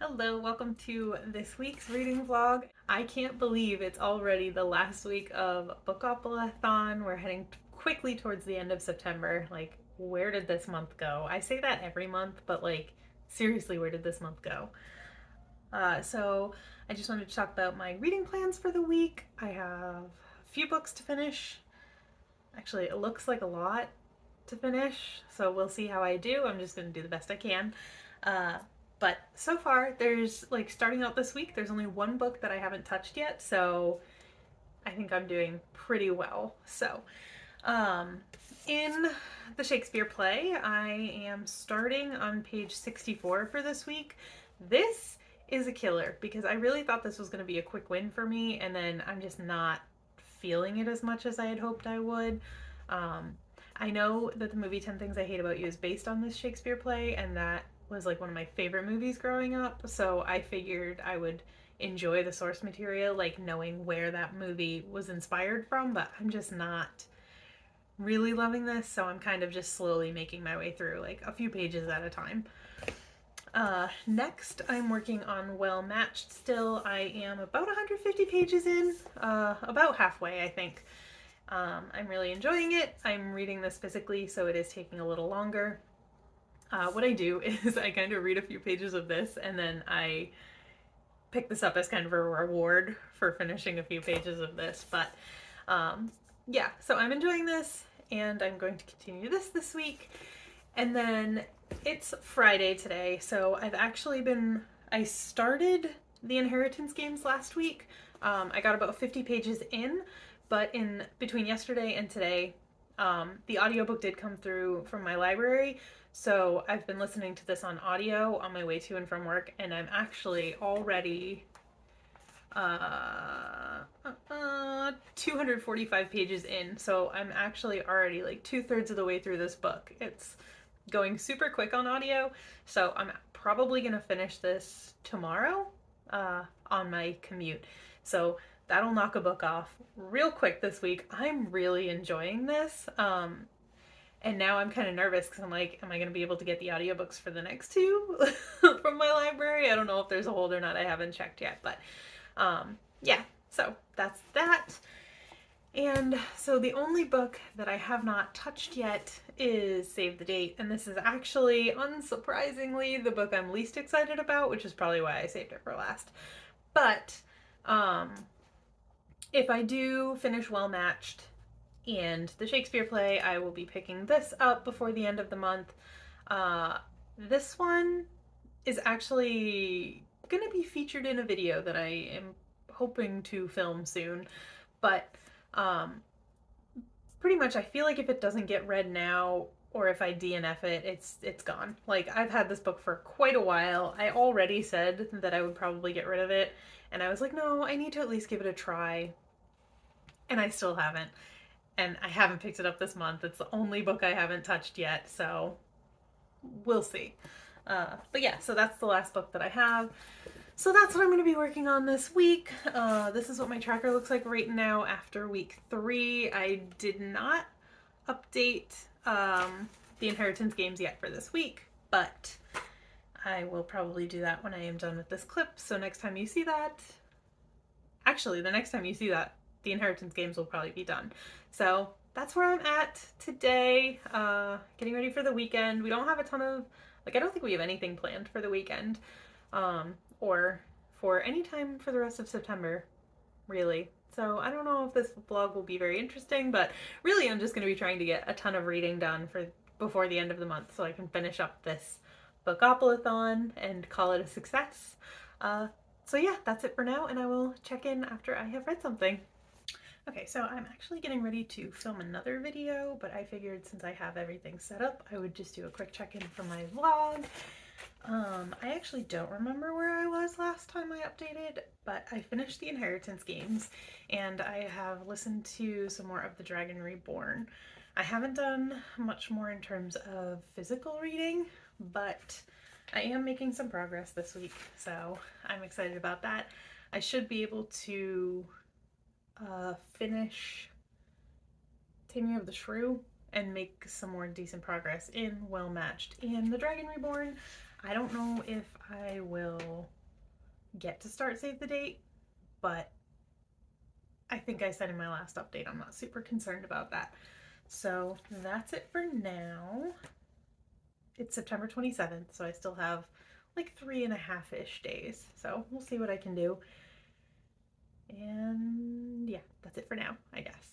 Hello, welcome to this week's reading vlog. I can't believe it's already the last week of Bookoplathon. We're heading quickly towards the end of September. Like, where did this month go? I say that every month, but like, seriously, where did this month go? So I just wanted to talk about my reading plans for the week. I have a few books to finish. Actually, it looks like a lot to finish, so we'll see how I do. I'm just going to do the best I can. Uh, but so far, there's like starting out this week, there's only one book that I haven't touched yet, so I think I'm doing pretty well. So, um, in the Shakespeare play, I am starting on page 64 for this week. This is a killer because I really thought this was going to be a quick win for me, and then I'm just not feeling it as much as I had hoped I would. Um, I know that the movie 10 Things I Hate About You is based on this Shakespeare play, and that was like one of my favorite movies growing up, so I figured I would enjoy the source material, like knowing where that movie was inspired from, but I'm just not really loving this, so I'm kind of just slowly making my way through, like a few pages at a time. Next, I'm working on Well Matched still. I am about 150 pages in, about halfway, I think. I'm really enjoying it. I'm reading this physically, so it is taking a little longer. What I do is I kind of read a few pages of this, and then I pick this up as kind of a reward for finishing a few pages of this. But yeah, so I'm enjoying this, and I'm going to continue this week. And then it's Friday today, so I started the Inheritance games last week. I got about 50 pages in, but in between yesterday and today, the audiobook did come through from my library, so I've been listening to this on audio on my way to and from work, and I'm actually already 245 pages in, so I'm actually already like 2/3 of the way through this book. It's going super quick on audio, so I'm probably gonna finish this tomorrow on my commute. So that'll knock a book off real quick this week. I'm really enjoying this. And now I'm kind of nervous because I'm like, am I going to be able to get the audiobooks for the next two from my library? I don't know if there's a hold or not. I haven't checked yet, but yeah, so that's that. And so the only book that I have not touched yet is Save the Date, and this is actually, unsurprisingly, the book I'm least excited about, which is probably why I saved it for last. But if I do finish Well Matched and the Shakespeare play, I will be picking this up before the end of the month. This one is actually going to be featured in a video that I am hoping to film soon, but pretty much I feel like if it doesn't get read now, or if I DNF it, it's gone. Like, I've had this book for quite a while. I already said that I would probably get rid of it, and I was like, no, I need to at least give it a try, and I still haven't. And I haven't picked it up this month. It's the only book I haven't touched yet, so we'll see. But yeah, so that's the last book that I have. So that's what I'm going to be working on this week. This is what my tracker looks like right now after week 3. I did not update the Inheritance games yet for this week, but I will probably do that when I am done with this clip. So next time you see that, actually, the next time you see that, the Inheritance games will probably be done. So that's where I'm at today, getting ready for the weekend. We don't have a ton of, like, I don't think we have anything planned for the weekend, or for any time for the rest of September, really. So I don't know if this vlog will be very interesting, but really I'm just going to be trying to get a ton of reading done before the end of the month so I can finish up this Bookoplathon and call it a success. So yeah, that's it for now, and I will check in after I have read something. Okay, so I'm actually getting ready to film another video, but I figured since I have everything set up, I would just do a quick check-in for my vlog. I actually don't remember where I was last time I updated, but I finished the Inheritance games, and I have listened to some more of The Dragon Reborn. I haven't done much more in terms of physical reading, but I am making some progress this week, so I'm excited about that. I should be able to finish Taming of the Shrew and make some more decent progress in Well Matched. In The Dragon Reborn, I don't know if I will get to start Save the Date, but I think I said in my last update I'm not super concerned about that. So that's it for now. It's September 27th, so I still have like 3.5-ish days. So we'll see what I can do. And yeah, that's it for now, I guess.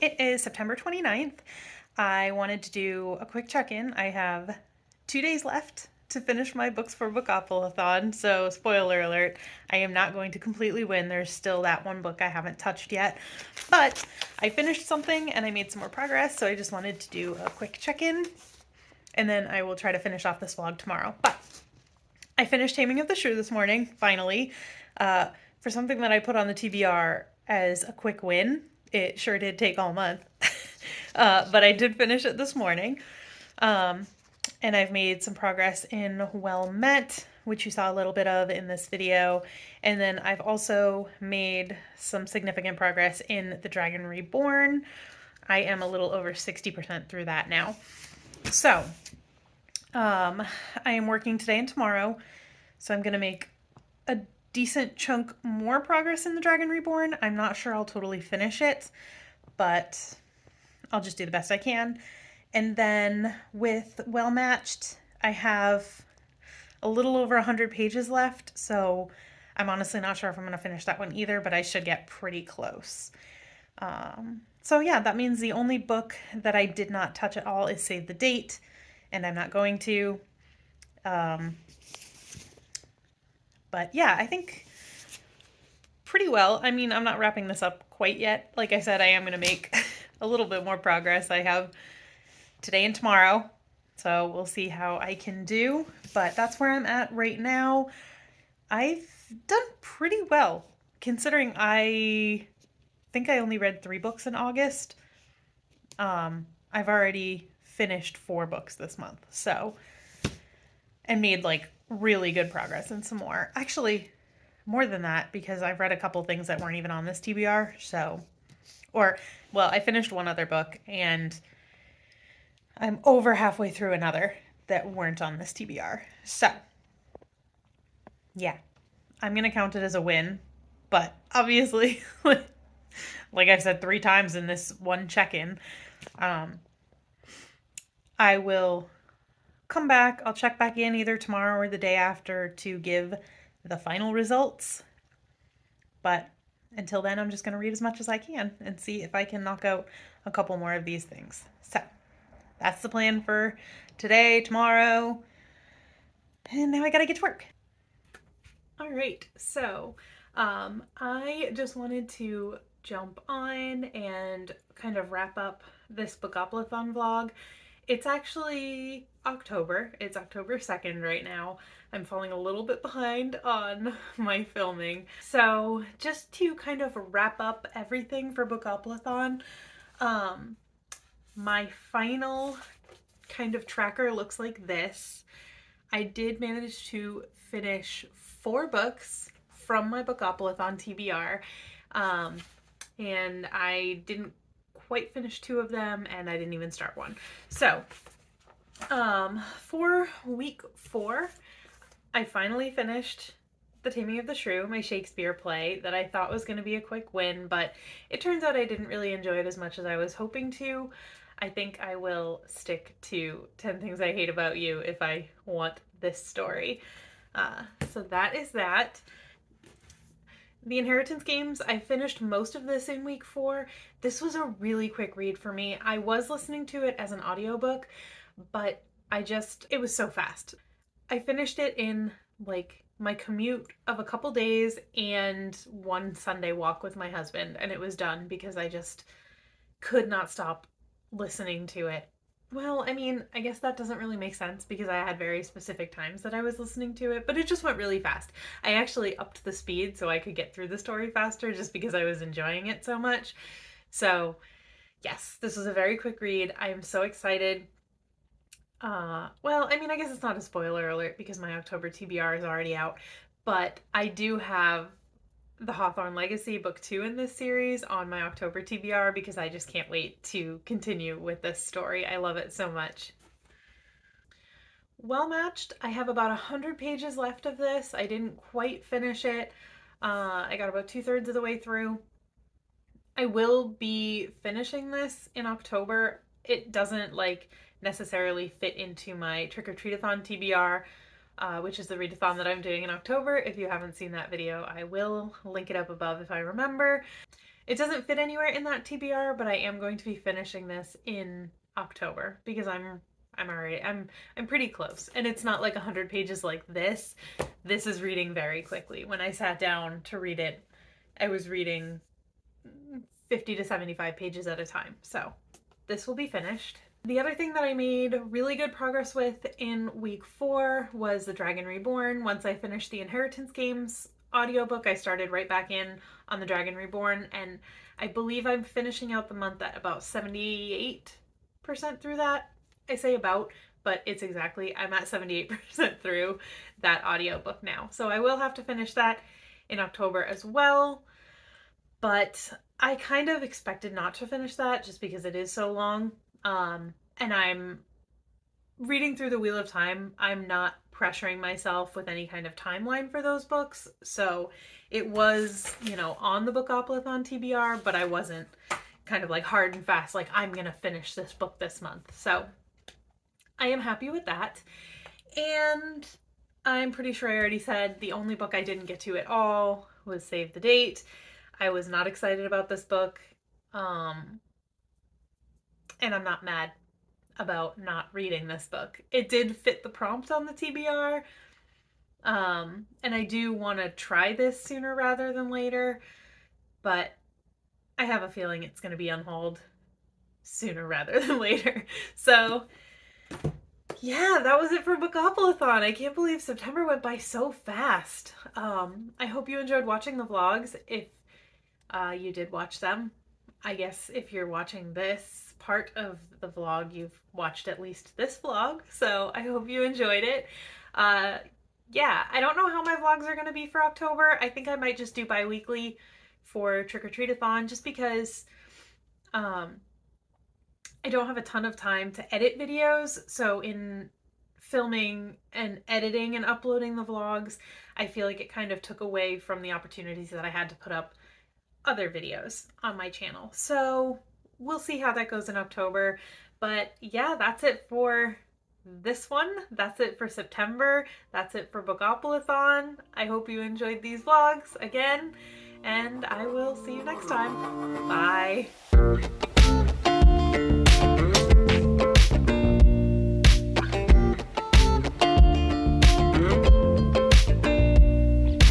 It is September 29th. I wanted to do a quick check-in. I have 2 days left to finish my books for Bookoplathon, so spoiler alert, I am not going to completely win. There's still that one book I haven't touched yet, but I finished something and I made some more progress, so I just wanted to do a quick check-in, and then I will try to finish off this vlog tomorrow. But I finished Taming of the Shrew this morning, finally. For something that I put on the TBR as a quick win, it sure did take all month. But I did finish it this morning. And I've made some progress in Well Met, which you saw a little bit of in this video. And then I've also made some significant progress in The Dragon Reborn. I am a little over 60% through that now. So, I am working today and tomorrow, so I'm going to make a decent chunk more progress in The Dragon Reborn. I'm not sure I'll totally finish it, but I'll just do the best I can. And then with Well Matched, I have a little over 100 pages left, so I'm honestly not sure if I'm going to finish that one either, but I should get pretty close. So yeah, that means the only book that I did not touch at all is Save the Date, and I'm not going to. But yeah, I think pretty well. I mean, I'm not wrapping this up quite yet. Like I said, I am going to make a little bit more progress. I have today and tomorrow, so we'll see how I can do. But that's where I'm at right now. I've done pretty well, considering I think I only read 3 books in August. I've already finished 4 books this month, so, and made like really good progress and some more. Actually, more than that, because I've read a couple things that weren't even on this TBR, so, well, I finished one other book, and I'm over halfway through another that weren't on this TBR. So, yeah, I'm going to count it as a win, but obviously, like I've said 3 times in this one check-in, I will come back. I'll check back in either tomorrow or the day after to give the final results. But until then, I'm just going to read as much as I can and see if I can knock out a couple more of these things. So that's the plan for today, tomorrow, and now I gotta get to work. All right, so I just wanted to jump on and kind of wrap up this Bookoplathon vlog. It's actually October. It's October 2nd right now. I'm falling a little bit behind on my filming. So just to kind of wrap up everything for Bookoplathon, um, my final kind of tracker looks like this. I did manage to finish 4 books from my Bookoplathon TBR, and I didn't quite finish 2 of them, and I didn't even start one. So, for week 4, I finally finished The Taming of the Shrew, my Shakespeare play that I thought was going to be a quick win, but it turns out I didn't really enjoy it as much as I was hoping to. I think I will stick to 10 Things I Hate About You if I want this story. So that is that. The Inheritance Games, I finished most of this in week 4. This was a really quick read for me. I was listening to it as an audiobook, but it was so fast. I finished it in like my commute of a couple days and one Sunday walk with my husband, and it was done because I just could not stop listening to it. Well, I mean, I guess that doesn't really make sense because I had very specific times that I was listening to it, but it just went really fast. I actually upped the speed so I could get through the story faster just because I was enjoying it so much. So, yes, this was a very quick read. I am so excited. Well, I mean, I guess it's not a spoiler alert because my October TBR is already out, but I do have the Hawthorne Legacy book 2 in this series on my October TBR because I just can't wait to continue with this story. I love it so much. Well Matched, I have about 100 pages left of this. I didn't quite finish it. I got about 2/3 of the way through. I will be finishing this in October. It doesn't like necessarily fit into my Trick or Treatathon TBR, which is the readathon that I'm doing in October. If you haven't seen that video, I will link it up above if I remember. It doesn't fit anywhere in that TBR, but I am going to be finishing this in October because I'm pretty close, and it's not like 100 pages like this. This is reading very quickly. When I sat down to read it, I was reading 50 to 75 pages at a time. So this will be finished. The other thing that I made really good progress with in week 4 was The Dragon Reborn. Once I finished the Inheritance Games audiobook, I started right back in on The Dragon Reborn, and I believe I'm finishing out the month at about 78% through that. I say about, but it's exactly, I'm at 78% through that audiobook now. So I will have to finish that in October as well, but I kind of expected not to finish that just because it is so long. And I'm reading through the Wheel of Time. I'm not pressuring myself with any kind of timeline for those books. So it was, on the Bookoplathon TBR, but I wasn't kind of like hard and fast, like I'm going to finish this book this month. So I am happy with that. And I'm pretty sure I already said the only book I didn't get to at all was Save the Date. I was not excited about this book. And I'm not mad about not reading this book. It did fit the prompt on the TBR. And I do want to try this sooner rather than later, but I have a feeling it's going to be on hold sooner rather than later. So yeah, that was it for Bookoplathon. I can't believe September went by so fast. I hope you enjoyed watching the vlogs. If you did watch them, I guess if you're watching this part of the vlog, you've watched at least this vlog, so I hope you enjoyed it. Yeah, I don't know how my vlogs are going to be for October. I think I might just do bi-weekly for Trick or Treatathon just because I don't have a ton of time to edit videos, so in filming and editing and uploading the vlogs, I feel like it kind of took away from the opportunities that I had to put up other videos on my channel. So we'll see how that goes in October. But yeah, that's it for this one. That's it for September. That's it for Bookoplathon. I hope you enjoyed these vlogs again, and I will see you next time. Bye.